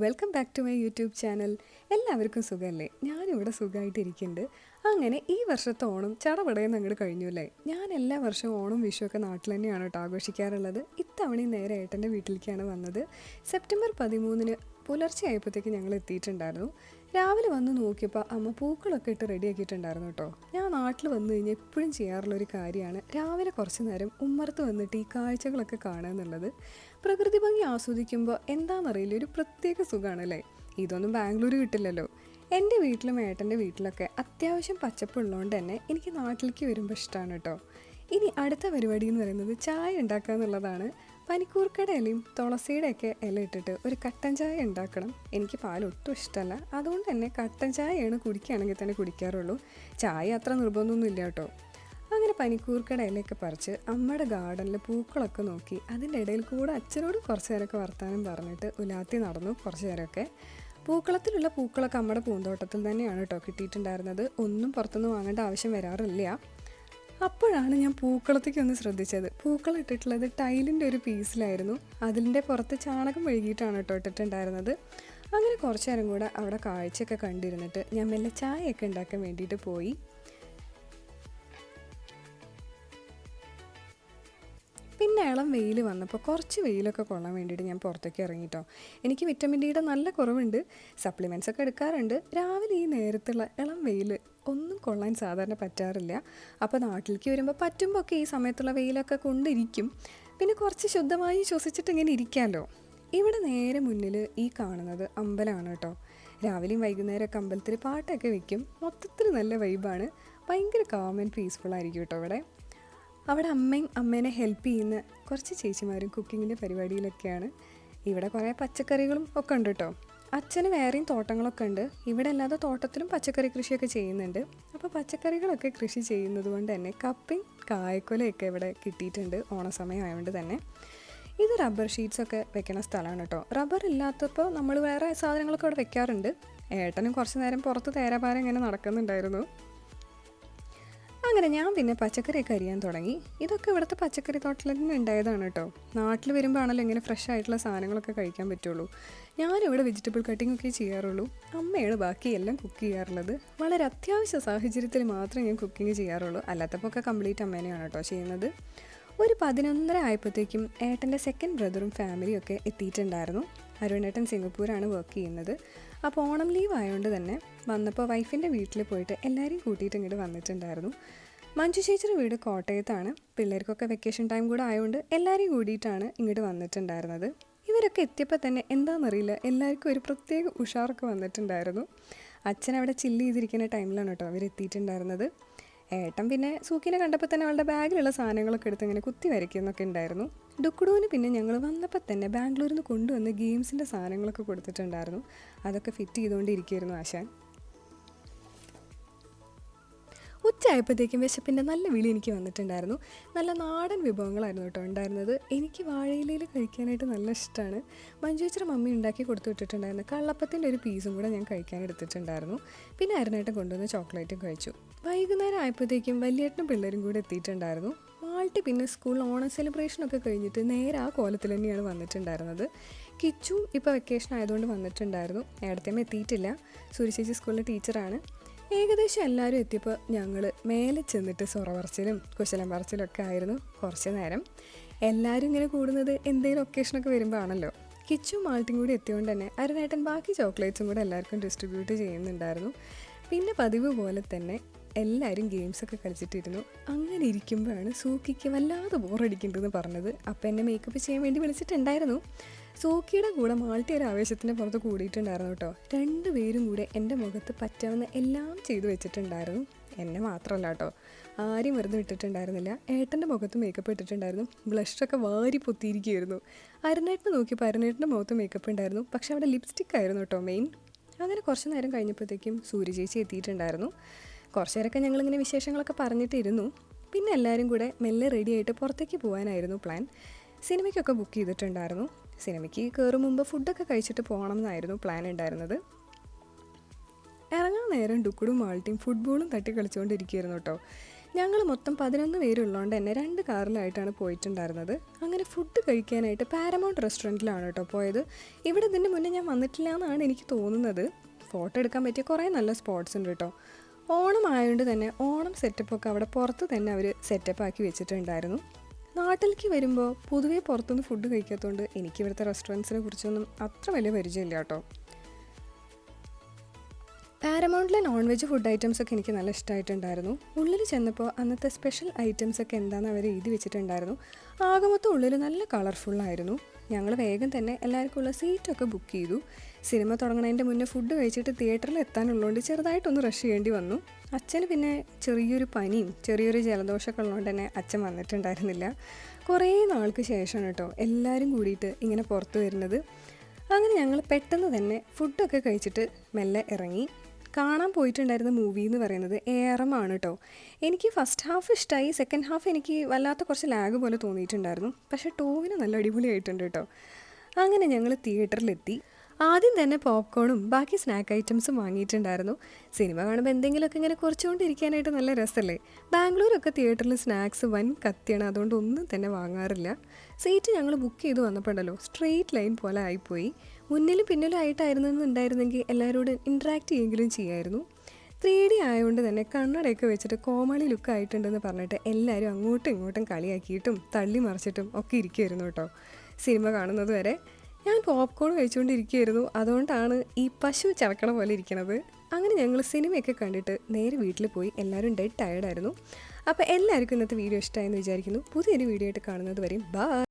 Welcome back to my YouTube channel. എല്ലാവർക്കും സുഖമല്ലേ? ഞാനിവിടെ സുഖമായിട്ടിരിക്കുന്നുണ്ട്. അങ്ങനെ ഈ വർഷത്തെ ഓണം ചടപടയെന്ന് അങ്ങോട്ട് കഴിഞ്ഞു അല്ലേ. ഞാൻ എല്ലാ വർഷവും ഓണം വിഷുവൊക്കെ നാട്ടിൽ തന്നെയാണ് കേട്ടോ ആഘോഷിക്കാറുള്ളത്. ഇത്തവണയും നേരെ ഏട്ടൻ്റെ വീട്ടിലേക്കാണ് വന്നത്. സെപ്റ്റംബർ 13 പുലർച്ചെ ആയപ്പോഴത്തേക്ക് ഞങ്ങൾ എത്തിയിട്ടുണ്ടായിരുന്നു. രാവിലെ വന്ന് നോക്കിയപ്പോൾ അമ്മ പൂക്കളൊക്കെ ഇട്ട് റെഡിയാക്കിയിട്ടുണ്ടായിരുന്നു കേട്ടോ. ഞാൻ നാട്ടിൽ വന്നു കഴിഞ്ഞാൽ എപ്പോഴും ചെയ്യാറുള്ളൊരു കാര്യമാണ് രാവിലെ കുറച്ച് നേരം ഉമ്മറത്ത് വന്നിട്ട് ഈ കാഴ്ചകളൊക്കെ കാണുക എന്നുള്ളത്. പ്രകൃതി ഭംഗി ആസ്വദിക്കുമ്പോൾ എന്താണെന്നറിയില്ല, ഒരു പ്രത്യേക സുഖമാണല്ലേ. ഇതൊന്നും ബാംഗ്ലൂർ കിട്ടില്ലല്ലോ. എൻ്റെ വീട്ടിലും ഏട്ടൻ്റെ വീട്ടിലൊക്കെ അത്യാവശ്യം പച്ചപ്പുള്ളതുകൊണ്ട് തന്നെ എനിക്ക് നാട്ടിലേക്ക് വരുമ്പോൾ ഇഷ്ടമാണ് കേട്ടോ. ഇനി അടുത്ത പരിപാടി എന്ന് പറയുന്നത് ചായ ഉണ്ടാക്കുക എന്നുള്ളതാണ്. പനിക്കൂർക്കയുടെ ഇലയും തുളസിയുടെയൊക്കെ ഇല ഇട്ടിട്ട് ഒരു കട്ടൻ ചായ ഉണ്ടാക്കണം. എനിക്ക് പാൽ ഒട്ടും ഇഷ്ടമല്ല, അതുകൊണ്ട് തന്നെ കട്ടൻ ചായയാണ് കുടിക്കുകയാണെങ്കിൽ തന്നെ കുടിക്കാറുള്ളൂ. ചായ അത്ര നിർബന്ധമൊന്നും ഇല്ല കേട്ടോ. അങ്ങനെ പനിക്കൂർക്കയുടെ ഇലയൊക്കെ പറിച്ച് അമ്മയുടെ ഗാർഡനിൽ പൂക്കളൊക്കെ നോക്കി അതിൻ്റെ ഇടയിൽ കൂടെ അച്ഛനോട് കുറച്ച് നേരമൊക്കെ വർത്താനം പറഞ്ഞിട്ട് ഉലാത്തി നടന്നു. കുറച്ച് നേരമൊക്കെ പൂക്കളത്തിലുള്ള പൂക്കളൊക്കെ അമ്മയുടെ പൂന്തോട്ടത്തിൽ തന്നെയാണ് കേട്ടോ കിട്ടിയിട്ടുണ്ടായിരുന്നത്. ഒന്നും പുറത്തുനിന്ന് വാങ്ങേണ്ട ആവശ്യം വരാറില്ല. അപ്പോഴാണ് ഞാൻ പൂക്കളത്തേക്ക് ഒന്ന് ശ്രദ്ധിച്ചത്. പൂക്കളം ഇട്ടിട്ടുള്ളത് ടൈലിൻ്റെ ഒരു പീസിലായിരുന്നു. അതിൻ്റെ പുറത്ത് ചാണകം മെഴുകിയിട്ടാണ് കേട്ടോ ഇട്ടിട്ടുണ്ടായിരുന്നത്. അങ്ങനെ കുറച്ച് നേരം കൂടെ അവിടെ കാഴ്ചയൊക്കെ കണ്ടിരുന്നിട്ട് ഞാൻ മെല്ലെ ചായയൊക്കെ ഉണ്ടാക്കാൻ വേണ്ടിയിട്ട് പോയി. പിന്നെ ഇളം വെയിൽ വന്നപ്പോൾ കുറച്ച് വെയിലൊക്കെ കൊള്ളാൻ വേണ്ടിയിട്ട് ഞാൻ പുറത്തേക്ക് ഇറങ്ങിട്ടോ. എനിക്ക് വിറ്റമിൻ ഡിയുടെ നല്ല കുറവുണ്ട്, സപ്ലിമെൻറ്റ്സ് ഒക്കെ എടുക്കാറുണ്ട്. രാവിലെ ഈ നേരത്തുള്ള ഇളം വെയിൽ ഒന്നും കൊള്ളാൻ സാധാരണ പറ്റാറില്ല. അപ്പോൾ നാട്ടിലേക്ക് വരുമ്പോൾ പറ്റുമ്പോൾ ഒക്കെ ഈ സമയത്തുള്ള വെയിലൊക്കെ കൊണ്ടിരിക്കും. പിന്നെ കുറച്ച് ശുദ്ധമായി ശ്വസിച്ചിട്ട് ഇങ്ങനെ ഇരിക്കാമല്ലോ. ഇവിടെ നേരെ മുന്നിൽ ഈ കാണുന്നത് അമ്പലമാണ് കേട്ടോ. രാവിലെയും വൈകുന്നേരമൊക്കെ അമ്പലത്തിൽ പാട്ടൊക്കെ വെക്കും. മൊത്തത്തിൽ നല്ല വൈബാണ്. ഭയങ്കര കാം ആൻഡ് പീസ്ഫുൾ ആയിരിക്കും കേട്ടോ ഇവിടെ. അവിടെ അമ്മേനെ ഹെൽപ്പ് ചെയ്യുന്ന കുറച്ച് ചേച്ചിമാരും കുക്കിങ്ങിൻ്റെ പരിപാടിയിലൊക്കെയാണ്. ഇവിടെ കുറേ പച്ചക്കറികളും ഒക്കെ ഉണ്ട് കേട്ടോ. അച്ഛന് വേറെയും തോട്ടങ്ങളൊക്കെ ഉണ്ട്. ഇവിടെ അല്ലാതെ തോട്ടത്തിലും പച്ചക്കറി കൃഷിയൊക്കെ ചെയ്യുന്നുണ്ട്. അപ്പോൾ പച്ചക്കറികളൊക്കെ കൃഷി ചെയ്യുന്നത് കൊണ്ട് തന്നെ കപ്പയും കായക്കൊലയൊക്കെ ഇവിടെ കിട്ടിയിട്ടുണ്ട് ഓണസമയം ആയതുകൊണ്ട് തന്നെ. ഇത് റബ്ബർ ഷീറ്റ്സൊക്കെ വെക്കണ സ്ഥലമാണ് കേട്ടോ. റബ്ബർ ഇല്ലാത്തപ്പോൾ നമ്മൾ വേറെ സാധനങ്ങളൊക്കെ അവിടെ വെക്കാറുണ്ട്. ഏട്ടനും കുറച്ച് നേരം പുറത്ത് തേരാപാരം ഇങ്ങനെ നടക്കുന്നുണ്ടായിരുന്നു. അങ്ങനെ ഞാൻ പിന്നെ പച്ചക്കറിയൊക്കെ അരിയാൻ തുടങ്ങി. ഇതൊക്കെ ഇവിടുത്തെ പച്ചക്കറി തോട്ടത്തിൽ തന്നെ ഉണ്ടായതാണ് കേട്ടോ. നാട്ടിൽ വരുമ്പോൾ ആണല്ലോ ഇങ്ങനെ ഫ്രഷ് ആയിട്ടുള്ള സാധനങ്ങളൊക്കെ കഴിക്കാൻ പറ്റുള്ളൂ. ഞാനിവിടെ വെജിറ്റബിൾ കട്ടിംഗ് ഒക്കെ ചെയ്യാറുള്ളൂ. അമ്മയാണ് ബാക്കിയെല്ലാം കുക്ക് ചെയ്യാറുള്ളത്. വളരെ അത്യാവശ്യ സാഹചര്യത്തിൽ മാത്രമേ ഞാൻ കുക്കിംഗ് ചെയ്യാറുള്ളൂ. അല്ലാത്തപ്പോൾ ഒക്കെ കംപ്ലീറ്റ് അമ്മേനെയാണ് കേട്ടോ ചെയ്യുന്നത്. ഒരു 11:30 ആയപ്പോഴത്തേക്കും ഏട്ടൻ്റെ സെക്കൻഡ് ബ്രദറും ഫാമിലിയും ഒക്കെ എത്തിയിട്ടുണ്ടായിരുന്നു. അരുണേട്ടൻ സിംഗപ്പൂരാണ് വർക്ക് ചെയ്യുന്നത്. അപ്പോൾ ഓണം ലീവ് ആയതുകൊണ്ട് തന്നെ വന്നപ്പോൾ വൈഫിൻ്റെ വീട്ടിൽ പോയിട്ട് എല്ലാവരെയും കൂട്ടിയിട്ട് ഇങ്ങോട്ട് വന്നിട്ടുണ്ടായിരുന്നു. മഞ്ജു ചേച്ചിയുടെ വീട് കോട്ടയത്താണ്. പിള്ളേർക്കൊക്കെ വെക്കേഷൻ ടൈം കൂടെ ആയതുകൊണ്ട് എല്ലാവരെയും കൂടിയിട്ടാണ് ഇങ്ങോട്ട് വന്നിട്ടുണ്ടായിരുന്നത്. ഇവരൊക്കെ എത്തിയപ്പോൾ തന്നെ എന്താണെന്നറിയില്ല, എല്ലാവർക്കും ഒരു പ്രത്യേക ഉഷാറൊക്കെ വന്നിട്ടുണ്ടായിരുന്നു. അച്ഛൻ അവിടെ ചില്ല് ചെയ്തിരിക്കുന്ന ടൈമിലാണ് കേട്ടോ അവരെത്തിയിട്ടുണ്ടായിരുന്നത്. ഏട്ടൻ പിന്നെ സൂക്കിനെ കണ്ടപ്പോൾ തന്നെ അവളുടെ ബാഗിലുള്ള സാധനങ്ങളൊക്കെ എടുത്ത് ഇങ്ങനെ കുത്തി വരയ്ക്കുന്നൊക്കെ ഉണ്ടായിരുന്നു. ഡുക്കുഡുവിന് പിന്നെ ഞങ്ങൾ വന്നപ്പോൾ തന്നെ ബാംഗ്ലൂരിൽ നിന്ന് കൊണ്ടുവന്ന് ഗെയിംസിൻ്റെ സാധനങ്ങളൊക്കെ കൊടുത്തിട്ടുണ്ടായിരുന്നു. അതൊക്കെ ഫിറ്റ് ചെയ്തുകൊണ്ടിരിക്കുകയായിരുന്നു ആശാൻ. ഉച്ചയായപ്പോഴത്തേക്കും വിശപ്പിൻ്റെ നല്ല വിളി എനിക്ക് വന്നിട്ടുണ്ടായിരുന്നു. നല്ല നാടൻ വിഭവങ്ങളായിരുന്നു കേട്ടോ ഉണ്ടായിരുന്നത്. എനിക്ക് വാഴയിലയിൽ കഴിക്കാനായിട്ട് നല്ല ഇഷ്ടമാണ്. മഞ്ജുച്ചിയുടെ മമ്മി ഉണ്ടാക്കി കൊടുത്തു വിട്ടിട്ടുണ്ടായിരുന്നു. കള്ളപ്പത്തിൻ്റെ ഒരു പീസും കൂടെ ഞാൻ കഴിക്കാൻ എടുത്തിട്ടുണ്ടായിരുന്നു. പിന്നെ അരുണേട്ടൻ കൊണ്ടുവന്ന് ചോക്ലേറ്റും കഴിച്ചു. വൈകുന്നേരം ആയപ്പോഴത്തേക്കും വലിയേട്ടനും പിള്ളേരും കൂടെ എത്തിയിട്ടുണ്ടായിരുന്നു. മാൾട്ടി പിന്നെ സ്കൂൾ ഓണം സെലിബ്രേഷനൊക്കെ കഴിഞ്ഞിട്ട് നേരെ ആ കോലത്തിൽ തന്നെയാണ് വന്നിട്ടുണ്ടായിരുന്നത്. കിച്ചും ഇപ്പോൾ വെക്കേഷൻ ആയതുകൊണ്ട് വന്നിട്ടുണ്ടായിരുന്നു. നേരത്തെയും എത്തിയിട്ടില്ല. സൂര്യചേച്ചി സ്കൂളിലെ ടീച്ചറാണ്. ഏകദേശം എല്ലാവരും എത്തിയപ്പോൾ ഞങ്ങൾ മേലെ ചെന്നിട്ട് സൊറ പറച്ചിലും കുശലം പറച്ചിലും ഒക്കെ ആയിരുന്നു കുറച്ച് നേരം. എല്ലാവരും ഇങ്ങനെ കൂടുന്നത് എന്തെങ്കിലും ഒക്കേഷനൊക്കെ വരുമ്പോൾ ആണല്ലോ. കിച്ചും മാൾട്ടിയും കൂടി എത്തിയതുകൊണ്ട് തന്നെ അരുണേട്ടൻ ബാക്കി ചോക്ലേറ്റ്സും കൂടെ എല്ലാവർക്കും ഡിസ്ട്രിബ്യൂട്ട് ചെയ്യുന്നുണ്ടായിരുന്നു. പിന്നെ പതിവ് പോലെ തന്നെ എല്ലാവരും ഗെയിംസൊക്കെ കളിച്ചിട്ടിരുന്നു. അങ്ങനെ ഇരിക്കുമ്പോഴാണ് സൂക്കിക്ക് വല്ലാതെ ബോറടിക്കേണ്ടതെന്ന് പറഞ്ഞത്. അപ്പം എന്നെ മേക്കപ്പ് ചെയ്യാൻ വേണ്ടി വിളിച്ചിട്ടുണ്ടായിരുന്നു. സൂക്കിയുടെ കൂടെ മാൾട്ടി ഒരു ആവേശത്തിൻ്റെ പുറത്ത് കൂടിയിട്ടുണ്ടായിരുന്നു കേട്ടോ. രണ്ടുപേരും കൂടെ എൻ്റെ മുഖത്ത് പറ്റാവുന്ന എല്ലാം ചെയ്തു വെച്ചിട്ടുണ്ടായിരുന്നു. എന്നെ മാത്രമല്ല കേട്ടോ, ആരും വെറുതെ വിട്ടിട്ടുണ്ടായിരുന്നില്ല. ഏട്ടൻ്റെ മുഖത്ത് മേക്കപ്പ് ഇട്ടിട്ടുണ്ടായിരുന്നു. ബ്ലഷൊക്കെ വാരി പൊത്തിയിരിക്കുകയായിരുന്നു. അരുണേട്ടനെ നോക്കിയപ്പോൾ അരുണേട്ടൻ്റെ മുഖത്ത് മേക്കപ്പ് ഉണ്ടായിരുന്നു. പക്ഷെ അവിടെ ലിപ്സ്റ്റിക് ആയിരുന്നു കേട്ടോ മെയിൻ. അങ്ങനെ കുറച്ച് നേരം കഴിഞ്ഞപ്പോഴത്തേക്കും സൂര്യചേച്ചി എത്തിയിട്ടുണ്ടായിരുന്നു. കുറച്ച് നേരമൊക്കെ ഞങ്ങളിങ്ങനെ വിശേഷങ്ങളൊക്കെ പറഞ്ഞിട്ടിരുന്നു. പിന്നെ എല്ലാവരും കൂടെ മെല്ലെ റെഡിയായിട്ട് പുറത്തേക്ക് പോകാനായിരുന്നു പ്ലാൻ. സിനിമയ്ക്കൊക്കെ ബുക്ക് ചെയ്തിട്ടുണ്ടായിരുന്നു. സിനിമയ്ക്ക് കയറും മുമ്പ് ഫുഡൊക്കെ കഴിച്ചിട്ട് പോകണം എന്നായിരുന്നു പ്ലാൻ ഉണ്ടായിരുന്നത്. ഇറങ്ങാൻ നേരം ഡുക്കുടും മാൾട്ടിയും ഫുട്ബോളും തട്ടി കളിച്ചുകൊണ്ടിരിക്കുകയായിരുന്നു കേട്ടോ. ഞങ്ങൾ മൊത്തം 11 പേരുള്ളതുകൊണ്ട് തന്നെ 2 കാറിലായിട്ടാണ് പോയിട്ടുണ്ടായിരുന്നത്. അങ്ങനെ ഫുഡ് കഴിക്കാനായിട്ട് പാരമൗണ്ട് റെസ്റ്റോറൻറ്റിലാണ് കേട്ടോ പോയത്. ഇവിടെ ഇതിൻ്റെ മുന്നേ ഞാൻ വന്നിട്ടില്ല എന്നാണ് എനിക്ക് തോന്നുന്നത്. ഫോട്ടോ എടുക്കാൻ പറ്റിയ കുറേ നല്ല സ്പോട്ട്സ് ഉണ്ട് കേട്ടോ. ഓണം ആയതുകൊണ്ട് തന്നെ ഓണം സെറ്റപ്പൊക്കെ അവിടെ പുറത്ത് തന്നെ അവർ സെറ്റപ്പ് ആക്കി വെച്ചിട്ടുണ്ടായിരുന്നു. നാട്ടിലേക്ക് വരുമ്പോൾ പൊതുവേ പുറത്തുനിന്ന് ഫുഡ് കഴിക്കാത്തതുകൊണ്ട് എനിക്ക് ഇവിടുത്തെ റെസ്റ്റോറൻറ്റ്സിനെ കുറിച്ചൊന്നും അത്ര വലിയ പരിചയമില്ല കേട്ടോ. പാരമൗണ്ടിലെ നോൺ വെജ് ഫുഡ് ഐറ്റംസൊക്കെ എനിക്ക് നല്ല ഇഷ്ടമായിട്ടുണ്ടായിരുന്നു. ഉള്ളിൽ ചെന്നപ്പോൾ അന്നത്തെ സ്പെഷ്യൽ ഐറ്റംസൊക്കെ എന്താണെന്ന് അവർ എഴുതി വെച്ചിട്ടുണ്ടായിരുന്നു. ആകമൊത്തം ഉള്ളിൽ നല്ല കളർഫുള്ളായിരുന്നു. ഞങ്ങൾ വേഗം തന്നെ എല്ലാവർക്കും ഉള്ള സീറ്റൊക്കെ ബുക്ക് ചെയ്തു. സിനിമ തുടങ്ങുന്നതിൻ്റെ മുന്നേ ഫുഡ് കഴിച്ചിട്ട് തിയേറ്ററിൽ എത്താനുള്ളതുകൊണ്ട് ചെറുതായിട്ടൊന്ന് റഷ് ചെയ്യേണ്ടി വന്നു. അച്ഛന് പിന്നെ ചെറിയൊരു പനിയും ചെറിയൊരു ജലദോഷമൊക്കെ ഉള്ളതുകൊണ്ട് തന്നെ അച്ഛൻ വന്നിട്ടുണ്ടായിരുന്നില്ല. കുറേ നാൾക്ക് ശേഷമാണ് കേട്ടോ എല്ലാവരും കൂടിയിട്ട് ഇങ്ങനെ പുറത്ത് വരുന്നത്. അങ്ങനെ ഞങ്ങൾ പെട്ടെന്ന് തന്നെ ഫുഡൊക്കെ കഴിച്ചിട്ട് മെല്ലെ ഇറങ്ങി. കാണാൻ പോയിട്ടുണ്ടായിരുന്ന മൂവി എന്ന് പറയുന്നത് ARM ആണ് കേട്ടോ. എനിക്ക് ഫസ്റ്റ് ഹാഫ് ഇഷ്ടമായി, സെക്കൻഡ് ഹാഫ് എനിക്ക് വല്ലാത്ത കുറച്ച് ലാഗ് പോലെ തോന്നിയിട്ടുണ്ടായിരുന്നു. പക്ഷേ ടോവിന് നല്ല അടിപൊളിയായിട്ടുണ്ട് കേട്ടോ. അങ്ങനെ ഞങ്ങൾ തിയേറ്ററിലെത്തി. ആദ്യം തന്നെ പോപ്കോണും ബാക്കി സ്നാക്ക് ഐറ്റംസും വാങ്ങിയിട്ടുണ്ടായിരുന്നു. സിനിമ കാണുമ്പോൾ എന്തെങ്കിലുമൊക്കെ ഇങ്ങനെ കുറച്ചുകൊണ്ടിരിക്കാനായിട്ട് നല്ല രസമല്ലേ. ബാംഗ്ലൂരൊക്കെ തിയേറ്ററിൽ സ്നാക്സ് വൻ കത്തിയാണ്, അതുകൊണ്ട് ഒന്നും തന്നെ വാങ്ങാറില്ല. സീറ്റ് ഞങ്ങൾ ബുക്ക് ചെയ്ത് വന്നപ്പോഴല്ലോ സ്ട്രെയിറ്റ് ലൈൻ പോലെ ആയിപ്പോയി. മുന്നിലും പിന്നിലും ആയിട്ടായിരുന്നെങ്കിൽ എല്ലാവരോടും ഇൻട്രാക്ട് ചെയ്യുമെങ്കിലും ചെയ്യായിരുന്നു. 3D ആയതുകൊണ്ട് തന്നെ കണ്ണടയൊക്കെ വെച്ചിട്ട് കോമാളി ലുക്ക് ആയിട്ടുണ്ടെന്ന് പറഞ്ഞിട്ട് എല്ലാവരും അങ്ങോട്ടും ഇങ്ങോട്ടും കളിയാക്കിയിട്ടും തള്ളി മറിച്ചിട്ടും ഒക്കെ ഇരിക്കുമായിരുന്നു കേട്ടോ സിനിമ കാണുന്നത് വരെ. ഞാൻ പോപ്കോൺ കഴിച്ചുകൊണ്ടിരിക്കുകയായിരുന്നു, അതുകൊണ്ടാണ് ഈ പശു ചവക്കണ പോലെ ഇരിക്കണത്. അങ്ങനെ ഞങ്ങൾ സിനിമയൊക്കെ കണ്ടിട്ട് നേരെ വീട്ടിൽ പോയി. എല്ലാവരും ഡെഡ് ടയർഡായിരുന്നു. അപ്പോൾ എല്ലാവർക്കും ഇന്നത്തെ വീഡിയോ ഇഷ്ടമായെന്ന് വിചാരിക്കുന്നു. പുതിയൊരു വീഡിയോ ആയിട്ട് കാണുന്നത് വരെയും ബൈ.